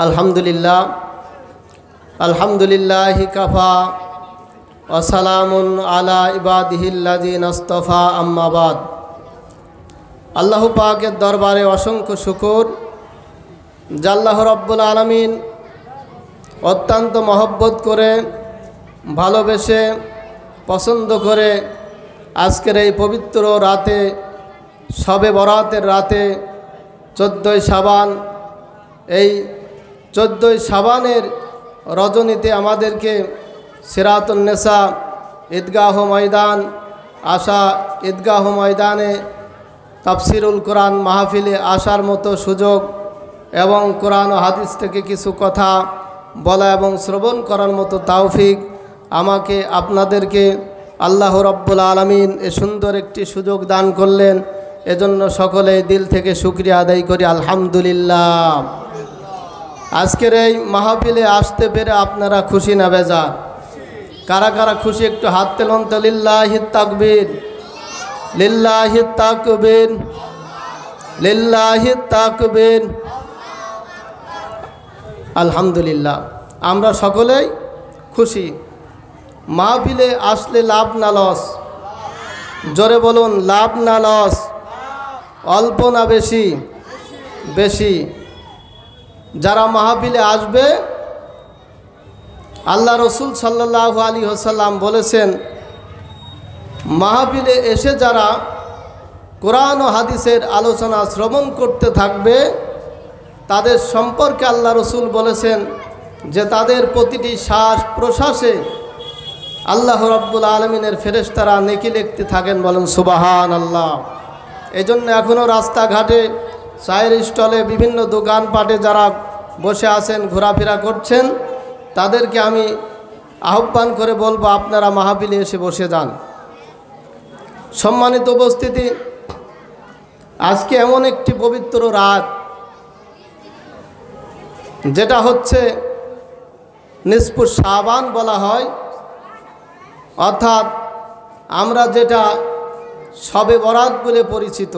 আলহামদুলিল্লাহ আলহামদুলিল্লাহি কাফা ওয়া সালামুন আলা ইবাদিহিল্লাযিনা ইসতাফা আম্মা বাদ। আল্লাহ পাকের দরবারে অসংখ্য শুকর যে আল্লাহ রাব্বুল আলামিন অত্যন্ত মহব্বত করে ভালোবেসে পছন্দ করে আজকের এই পবিত্র রাতে শবে বরাতের রাতে 14ই শাবান, এই 14ই শাবানের রজনীতে আমাদেরকে সিরাতুন নেসা ঈদগাহ ময়দান আসা, ঈদগাহ ময়দানে তাফসিরুল কোরআন মাহফিলে আসার মতো সুযোগ এবং কোরআন ও হাদিস থেকে কিছু কথা বলা এবং শ্রবণ করার মতো তৌফিক আমাকে আপনাদেরকে আল্লাহ রাব্বুল আলামিন এ সুন্দর একটি সুযোগ দান করলেন। এজন্য সকলে দিল থেকে শুকরিয়া আদায় করি আলহামদুলিল্লাহ। আজকের এই মাহফিলে আসতে পেরে আপনারা খুশি না বেজার? কারা কারা খুশি একটু হাত তুলুন তো। লিল্লাহি তাকবীর, লিল্লাহি তাকবীর, লিল্লাহি তাকবীর। আলহামদুলিল্লাহ, আমরা সকলেই খুশি। মাহফিলে আসলে লাভ না লস? জোরে বলুন, লাভ না লস? অল্প না বেশি? বেশি। যারা মাহফিলে আসবে, আল্লাহ রসুল সাল্লাল্লাহু আলাইহি ওয়াসাল্লাম বলেছেন, মাহফিলে এসে যারা কোরআন ও হাদিসের আলোচনা শ্রবণ করতে থাকবে তাদের সম্পর্কে আল্লাহ রসুল বলেছেন যে তাদের প্রতিটি শ্বাস প্রশ্বাসে আল্লাহ রাব্বুল আলামিনের ফেরেশতারা নেকি লিখতে থাকেন। বলেন সুবহানাল্লাহ। এই জন্য এখনও রাস্তাঘাটে, চায়ের স্টলে, বিভিন্ন দোকানপাটে যারা বসে আছেন, ঘোরাফেরা করছেন, তাদেরকে আমি আহ্বান করে বলবো আপনারা মাহফিলে এসে বসে যান। সম্মানিত উপস্থিতি, আজকে এমন একটি পবিত্র রাত যেটা হচ্ছে নিসফু শাবান বলা হয়, অর্থাৎ আমরা যেটা শবে বরাত বলে পরিচিত।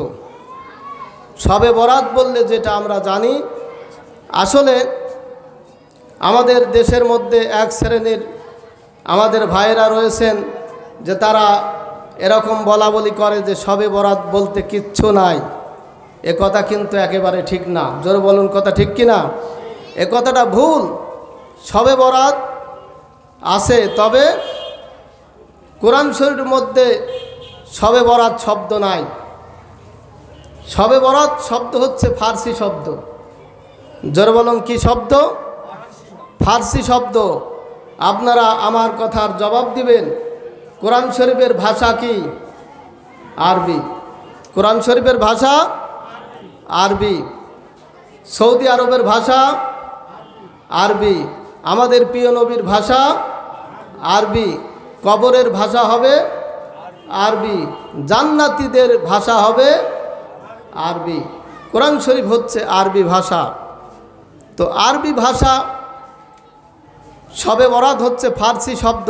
শবে বরাত বললে যেটা আমরা জানি, আসলে আমাদের দেশের মধ্যে এক শ্রেণীর আমাদের ভাইয়েরা রয়েছেন যে তারা এরকম বলা বলি করে যে শবে বরাত বলতে কিচ্ছু নাই। এ কথা কিন্তু একেবারে ঠিক না। জোরে বলুন, কথা ঠিক কি না? এ কথাটা ভুল। শবে বরাত আছে, তবে কোরআন শরীফের মধ্যে শবে বরাত শব্দ নাই। শবে বরাত শব্দ হচ্ছে ফার্সি শব্দ। জোরে বলুন, কি শব্দ? ফার্সি শব্দ। আপনারা আমার কথার জবাব দিবেন, কোরআন শরীফের ভাষা কি? আরবি। কোরআন শরীফের ভাষা আরবি। সৌদি আরবের ভাষা আরবি। আমাদের প্রিয় নবীর ভাষা আরবি। কবরের ভাষা হবে আরবি। জান্নাতীদের ভাষা হবে আরবি। কোরআন শরীফ হচ্ছে আরবি ভাষা। তো আরবি ভাষা, শবে বরাত হচ্ছে ফার্সি শব্দ।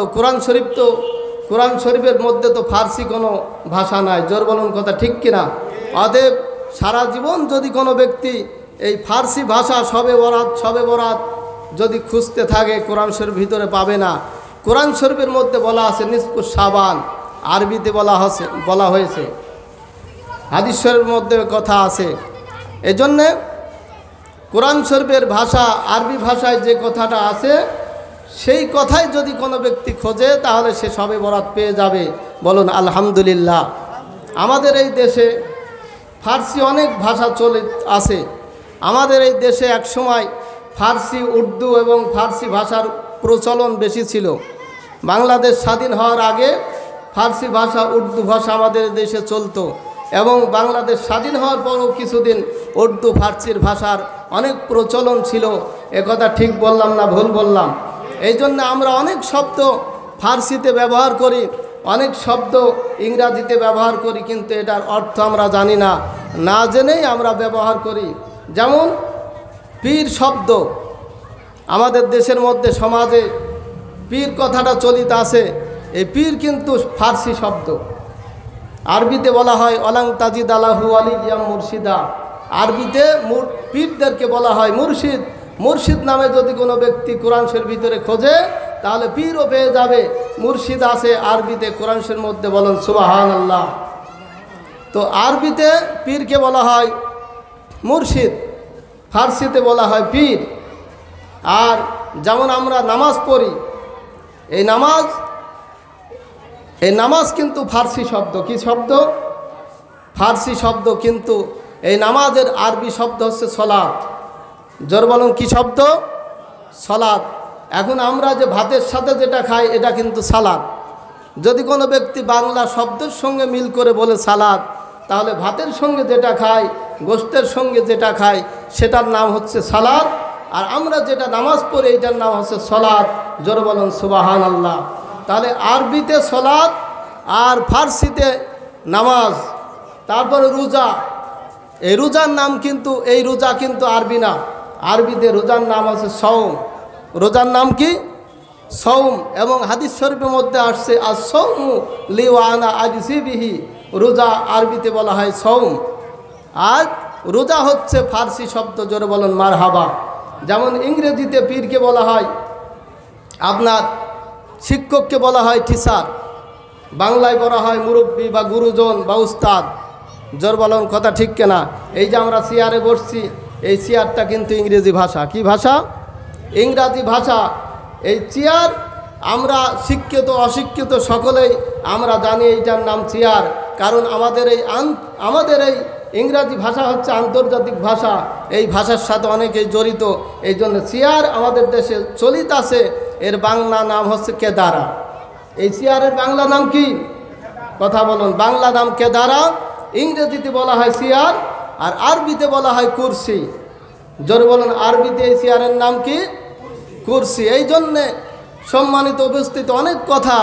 কোরআন শরীফের মধ্যে তো ফার্সি কোনো ভাষা নাই। জোর বলুন, কথা ঠিক কিনা? অতএব সারা জীবন যদি কোনো ব্যক্তি এই ফার্সি ভাষা শবে বরাত যদি খুঁজতে থাকে, কোরআন শরীফ ভিতরে পাবে না। কোরআন শরীফের মধ্যে বলা আছে নিসফু শাবান, আরবিতে বলা হয়েছে। হাদিস শরীফের মধ্যে কথা আছে। এজন্যে কোরআন শরীফের ভাষা, আরবি ভাষায় যে কথাটা আছে, সেই কথাই যদি কোনো ব্যক্তি খোঁজে তাহলে সে শবে বরাত পেয়ে যাবে। বলুন আলহামদুলিল্লাহ। আমাদের এই দেশে ফার্সি অনেক ভাষা চলে আছে। আমাদের এই দেশে একসময় ফার্সি, উর্দু এবং ফার্সি ভাষার প্রচলন বেশি ছিল। বাংলাদেশ স্বাধীন হওয়ার আগে ফার্সি ভাষা, উর্দু ভাষা আমাদের দেশে চলতো, এবং বাংলাদেশ স্বাধীন হওয়ার পরও কিছুদিন উর্দু ফার্সির ভাষার অনেক প্রচলন ছিল। একথা ঠিক বললাম না ভুল বললাম? এই জন্য আমরা অনেক শব্দ ফার্সিতে ব্যবহার করি, অনেক শব্দ ইংরাজিতে ব্যবহার করি, কিন্তু এটার অর্থ আমরা জানি না, না জেনেই আমরা ব্যবহার করি। যেমন পীর শব্দ, আমাদের দেশের মধ্যে সমাজে পীর কথাটা চলিত আছে। এই পীর কিন্তু ফার্সি শব্দ। আরবিতে বলা হয় অলাং তাজিদ আলাহু আলিয়াম মুর্শিদা। আরবিতে পীরদেরকে বলা হয় মুর্শিদ। মুর্শিদ নামে যদি কোনো ব্যক্তি কোরআন শরীফের ভিতরে খোঁজে তাহলে পীরও পেয়ে যাবে। মুর্শিদ আছে আরবিতে, কোরআন শরীফের মধ্যে বলেন সুবহানাল্লাহ। তো আরবিতে পীরকে বলা হয় মুর্শিদ, ফার্সিতে বলা হয় পীর। আর যেমন আমরা নামাজ পড়ি, এই নামাজ কিন্তু ফার্সি শব্দ। কি শব্দ? ফার্সি শব্দ, কিন্তু এই নামাজের আরবি শব্দ হচ্ছে সলাত। জোর বলুন কি শব্দ? সলাত। এখন আমরা যে ভাতের সাথে যেটা খাই এটা কিন্তু সালাত। যদি কোনো ব্যক্তি বাংলা শব্দের সঙ্গে মিল করে বলে সালাত, তাহলে ভাতের সঙ্গে যেটা খাই, গোশতের সঙ্গে যেটা খাই, সেটার নাম হচ্ছে সালাত। আর আমরা যেটা নামাজ পড়ি এটার নাম হচ্ছে সলাত। জোর বলুন সুবহানাল্লাহ। তাহলে আরবিতে সলাত আর ফার্সিতে নামাজ। তারপরে রোজা, এই রোজার নাম কিন্তু, এই রোজা কিন্তু আরবি না। আরবিতে রোজার নাম আছে সওম। রোজার নাম কি? সওম। এবং হাদিস শরীফের মধ্যে আসছে আস-সাওমু লি ওয়া আনা আজজি বিহি। রোজা আরবিতে বলা হয় সওম। আর রোজা হচ্ছে ফার্সি শব্দ। জোরে বলেন মারহাবা। যেমন ইংরেজিতে পীরকে বলা হয়, আপনার শিক্ষককে বলা হয় টিচার, বাংলায় বলা হয় মুরব্বী বা গুরুজন বা উস্তাদ। জোর বলুন কথা ঠিক কিনা? এই যে আমরা চেয়ারে বসছি, এই চেয়ারটা কিন্তু ইংরেজি ভাষা। কি ভাষা? ইংরাজি ভাষা। এই চেয়ার আমরা শিক্ষিত অশিক্ষিত সকলেই আমরা জানি এইটার নাম চেয়ার। কারণ আমাদের এই ইংরাজি ভাষা হচ্ছে আন্তর্জাতিক ভাষা। এই ভাষার সাথে অনেকেই জড়িত। এই জন্য চেয়ার আমাদের দেশে চলিত আছে। এর বাংলা নাম হচ্ছে কেদারা। এই চেয়ারের বাংলা নাম কি? কথা বলুন। বাংলা নাম কেদারা, ইংরেজিতে বলা হয় চেয়ার, আর আরবিতে বলা হয় কুরসি। জোরে বলুন আরবিতে এই চেয়ারের নাম কি? কুরসি। এই জন্যে সম্মানিত উপস্থিত, অনেক কথা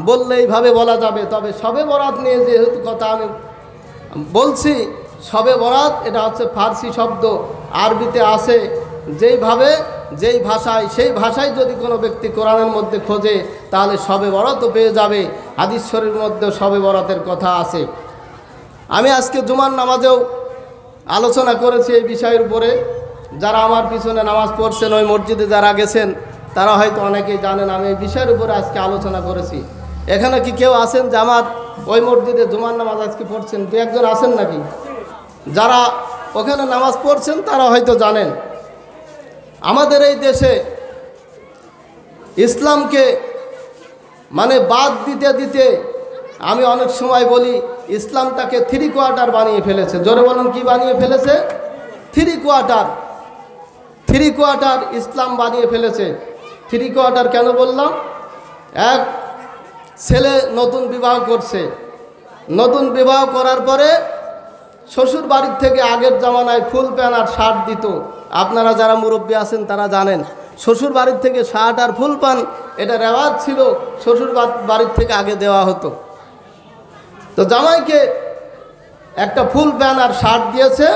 বললে এইভাবে বলা যাবে, তবে শবে বরাত নিয়ে যেহেতু কথা আমি বলছি, শবে বরাত এটা হচ্ছে ফার্সি শব্দ, আরবিতে আছে। যেইভাবে যেই ভাষায়, সেই ভাষায় যদি কোনো ব্যক্তি কোরআনের মধ্যে খোঁজে তাহলে শবে বরাতও পেয়ে যাবে। হাদিস শরীফের মধ্যে শবে বরাতের কথা আছে। আমি আজকে জুমার নামাজেও আলোচনা করেছি এই বিষয়ের উপরে। যারা আমার পিছনে নামাজ পড়ছেন, ওই মসজিদে যারা গেছেন, তারা হয়তো অনেকেই জানেন আমি এই বিষয়ের উপরে আজকে আলোচনা করেছি। এখানে কি কেউ আছেন যে আমার ওই মসজিদে জুমার নামাজ আজকে পড়ছেন? দু একজন আছেন নাকি? যারা ওখানে নামাজ পড়ছেন তারা হয়তো জানেন। আমাদের এই দেশে ইসলামকে মানে বাদ দিতে দিতে আমি অনেক সময় বলি ইসলামটাকে 3 কোয়ার্টার বানিয়ে ফেলেছে। জোরে বলুন কি বানিয়ে ফেলেছে? 3 কোয়ার্টার। 3 কোয়ার্টার ইসলাম বানিয়ে ফেলেছে। 3 কোয়ার্টার কেন বললাম? এক ছেলে নতুন বিবাহ করছে, নতুন বিবাহ করার পরে শ্বশুর বাড়ির থেকে আগের জামানায় ফুল প্যান্ট আর শার্ট দিত। আপনারা যারা মুরব্বী আছেন তারা জানেন, শ্বশুর বাড়ির থেকে শার্ট আর ফুল প্যান্ট এটা রেওয়াজ ছিল, শ্বশুর বাড়ির থেকে আগে দেওয়া হতো। তো জামাইকে একটা ফুল প্যান্ট আর শার্ট দিয়েছে,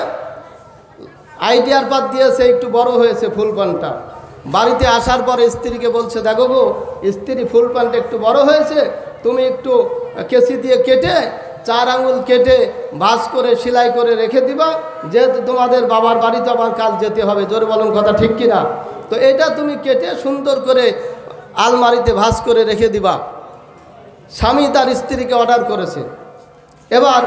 আইডিয়ার পাত দিয়েছে, একটু বড় হয়েছে ফুল প্যান্টটা। বাড়িতে আসার পরে স্ত্রীকে বলছে, দেখো গো স্ত্রী, ফুল প্যান্ট একটু বড় হয়েছে, তুমি একটু কেসি দিয়ে কেটে 4 আঙুল কেটে ভাঁজ করে সেলাই করে রেখে দিবা, যেহেতু তোমাদের বাবার বাড়িতে আবার কাল যেতে হবে। জোরে বলুন কথা ঠিক কিনা? তো এটা তুমি কেটে সুন্দর করে আলমারিতে ভাঁজ করে রেখে দিবা। স্বামী তার স্ত্রীকে অর্ডার করেছে। এবার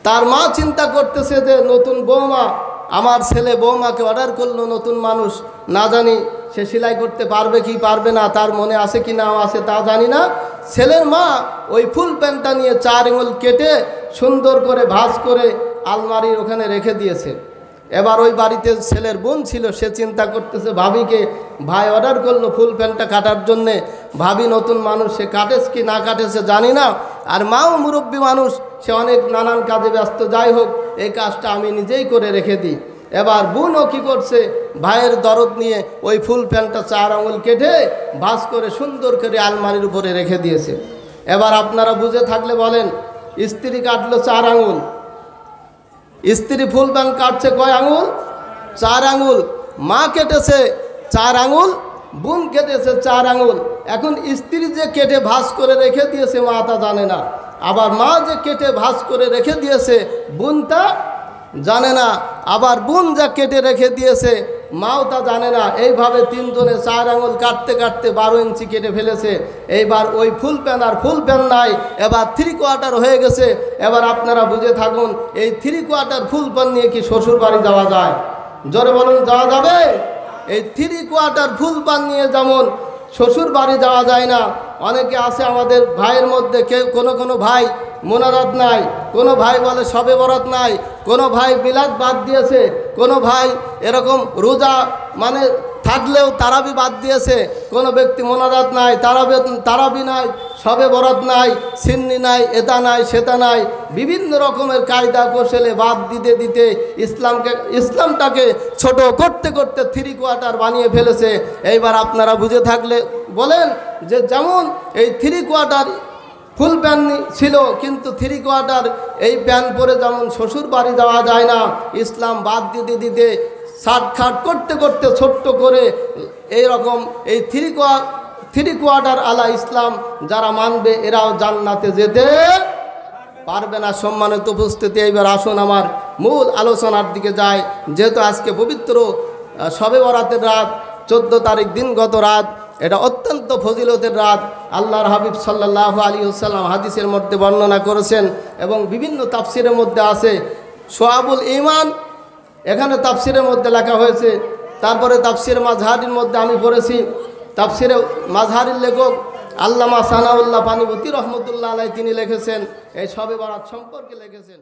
তার মা চিন্তা করতেছে যে নতুন বৌমা, আমার ছেলে বৌমাকে অর্ডার করলো, নতুন মানুষ, না জানি সে সেলাই করতে পারবে কি পারবে না, তার মনে আছে কি না আছে তা জানি না। ছেলের মা ওই ফুল প্যান্টটা নিয়ে 4 আঙুল কেটে সুন্দর করে ভাঁজ করে আলমারির ওখানে রেখে দিয়েছে। এবার ওই বাড়িতে ছেলের বোন ছিল, সে চিন্তা করতেছে ভাবিকে, ভাই অর্ডার করলো ফুল প্যান্টটা কাটার জন্যে, ভাবি নতুন মানুষ, সে কাটেছে কি না কাটেছে জানি না, আর মাও মুরব্বী মানুষ, সে অনেক নানান কাজে ব্যস্ত, যাই হোক এই কাজটা আমি নিজেই করে রেখে দিই। এবার বোনও কী করছে, ভাইয়ের দরদ নিয়ে ওই ফুল প্যান্টটা 4 আঙুল কেটে ভাঁজ করে সুন্দর করে আলমারির উপরে রেখে দিয়েছে। এবার আপনারা বুঝে থাকলে বলেন, স্ত্রী কাটলো 4 আঙুল, স্ত্রী ফুল প্যান্ট কাটছে কয় আঙুল? 4 আঙুল। মা কেটেছে 4 আঙুল, বোন কেটেছে 4 আঙুল। এখন স্ত্রী যে কেটে ভাঁজ করে রেখে দিয়েছে মা তা জানে না, আবার মা যে কেটে ভাঁজ করে রেখে দিয়েছে বোন তা জানে না, আবার বোন যা কেটে রেখে দিয়েছে মাও তা জানে না। এইভাবে তিনজনে 4 আঙুল কাটতে কাটতে 12 ইঞ্চি কেটে ফেলেছে। এইবার ওই ফুল প্যান্ট আর ফুল প্যান্ট নাই, এবার 3/4 হয়ে গেছে। এবার আপনারা বুঝে থাকুন, এই 3/4 ফুল প্যান্ট নিয়ে কি শ্বশুর বাড়ি যাওয়া যায়? জোরে বলুন, যাওয়া যাবে? এই 3/4 ফুল প্যান্ট নিয়ে যেমন শ্বশুর বাড়ি যাওয়া যায় না। অনেকে আছে আমাদের ভাইয়ের মধ্যে, কেউ কোনো ভাই মোনাজাত নাই, কোনো ভাই বলে শবে বরাত নাই, কোনো ভাই বিলাত বাদ দিয়েছে, কোনো ভাই এরকম রোজা মানে থাকলেও তারাবি বাদ দিয়েছে, কোনো ব্যক্তি মোনাজাত নাই, তারাবি নাই, শবে বরাত নাই, সিন্নি নাই, এটা নাই সেটা নাই, বিভিন্ন রকমের কায়দা কৌশলে বাদ দিতে দিতে ইসলামটাকে ছোট করতে করতে 3/4 বানিয়ে ফেলেছে। এইবার আপনারা বুঝে থাকলে বলেন যে যেমন এই 3/4 ফুল প্যান্ট ছিল, কিন্তু 3/4 এই প্যান্ট পরে যেমন শ্বশুর বাড়ি যাওয়া যায় না, ইসলাম বাদ দিতে দিতে শার্টখাট করতে করতে ছোট্ট করে এইরকম এই 3/4 আলা ইসলাম যারা মানবে এরাও জান্নাতে যেতে পারবে না। সম্মানিত উপস্থিতি, এইবার আসুন আমার মূল আলোচনার দিকে যায়। যেহেতু আজকে পবিত্র শবে বরাতের রাত, 14 তারিখ দিনগত রাত, এটা অত্যন্ত ফজিলতের রাত। আল্লাহর হাবিব সাল্লাল্লাহু আলাইহি ওয়াসাল্লাম হাদিসের মধ্যে বর্ণনা করেছেন এবং বিভিন্ন তাফসিরের মধ্যে আছে। সোয়াবুল ঈমান এখানে তাফসিরের মধ্যে লেখা হয়েছে। তারপরে তাফসির মাযহারির মধ্যে আমি পড়েছি, তাফসিরে মাযহারির লেখক আল্লামা সানাউল্লাহ পানিপতি রহমতুল্লাহ আলাইহি তিনি লিখেছেন, এই শবে বরাত সম্পর্কে লিখেছেন।